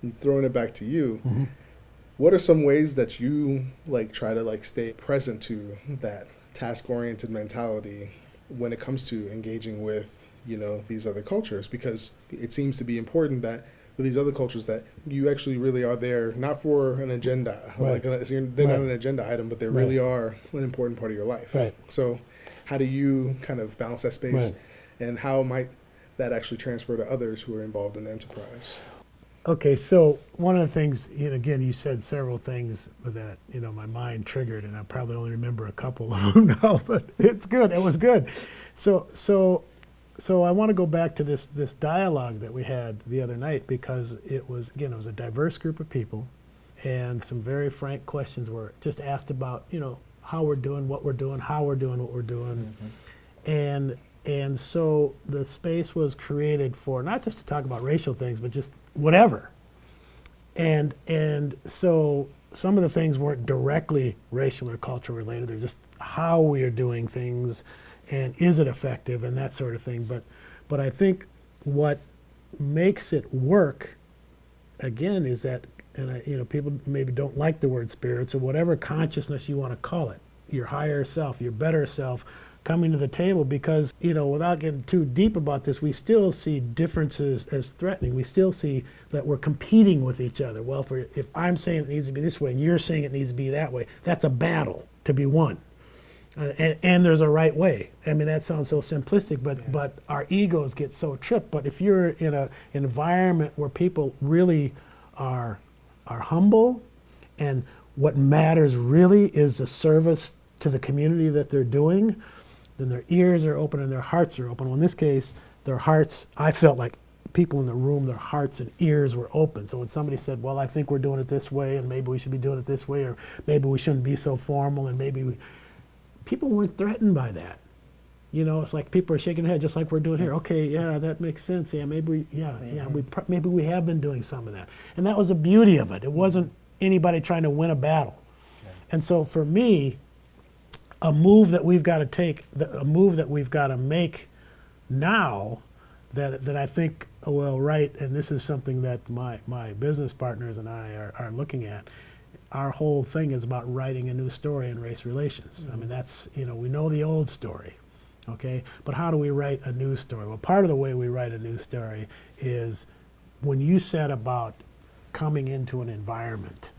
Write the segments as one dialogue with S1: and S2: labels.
S1: And throwing it back to you, what are some ways that you like try to like stay present to that task oriented mentality when it comes to engaging with, these other cultures? Because it seems to be important that with these other cultures that you actually really are there not for an agenda,
S2: Right.
S1: they're not
S2: Right.
S1: an agenda item, but they
S2: Right.
S1: really are an important part of your life.
S2: Right.
S1: So how do you kind of balance that space,
S2: Right.
S1: and how might that actually transfer to others who are involved in the enterprise?
S2: Okay, so one of the things, again, you said several things that, my mind triggered, and I probably only remember a couple of them now, but it's good. It was good. So, so, so I want to go back to this dialogue that we had the other night because it was, again, it was a diverse group of people, and some very frank questions were just asked about, how we're doing, what we're doing, how we're doing what we're doing, and and so the space was created for not just to talk about racial things, but just whatever. And so some of the things weren't directly racial or cultural related. They're just how we are doing things, and is it effective, and that sort of thing. But I think what makes it work again is that, and people maybe don't like the word spirits or whatever consciousness you want to call it, your higher self, your better self, coming to the table, because without getting too deep about this, we still see differences as threatening. We still see that we're competing with each other. Well, if I'm saying it needs to be this way and you're saying it needs to be that way, that's a battle to be won. And there's a right way. I mean, that sounds so simplistic, but our egos get so tripped. But if you're in an environment where people really are humble, and what matters really is the service to the community that they're doing, then their ears are open and their hearts are open. Well, in this case, their hearts, I felt like people in the room, their hearts and ears were open. So when somebody said, well, I think we're doing it this way, and maybe we should be doing it this way, or maybe we shouldn't be so formal, and people weren't threatened by that. It's like people are shaking their head just like we're doing here. Okay, yeah, that makes sense. Yeah, maybe we have been doing some of that. And that was the beauty of it. It wasn't anybody trying to win a battle. And so for me, a move that we've got to take, a move that we've got to make now, that I think, right, and this is something that my business partners and I are looking at. Our whole thing is about writing a new story in race relations. I mean, that's, we know the old story, okay? But how do we write a new story? Well, part of the way we write a new story is when you said about coming into an environment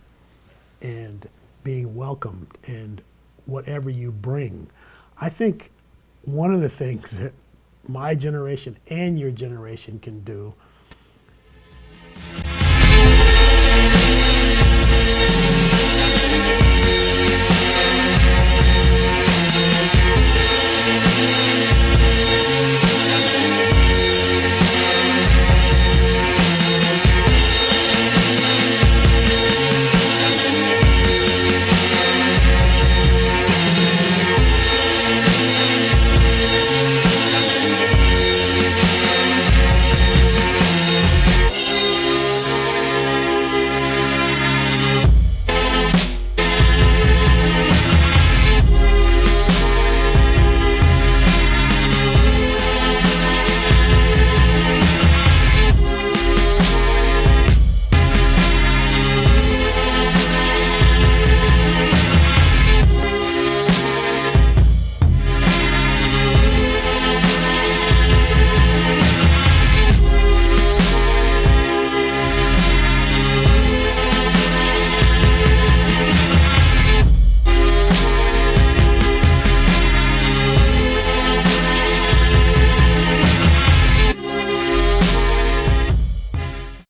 S2: and being welcomed and whatever you bring. I think one of the things that my generation and your generation can do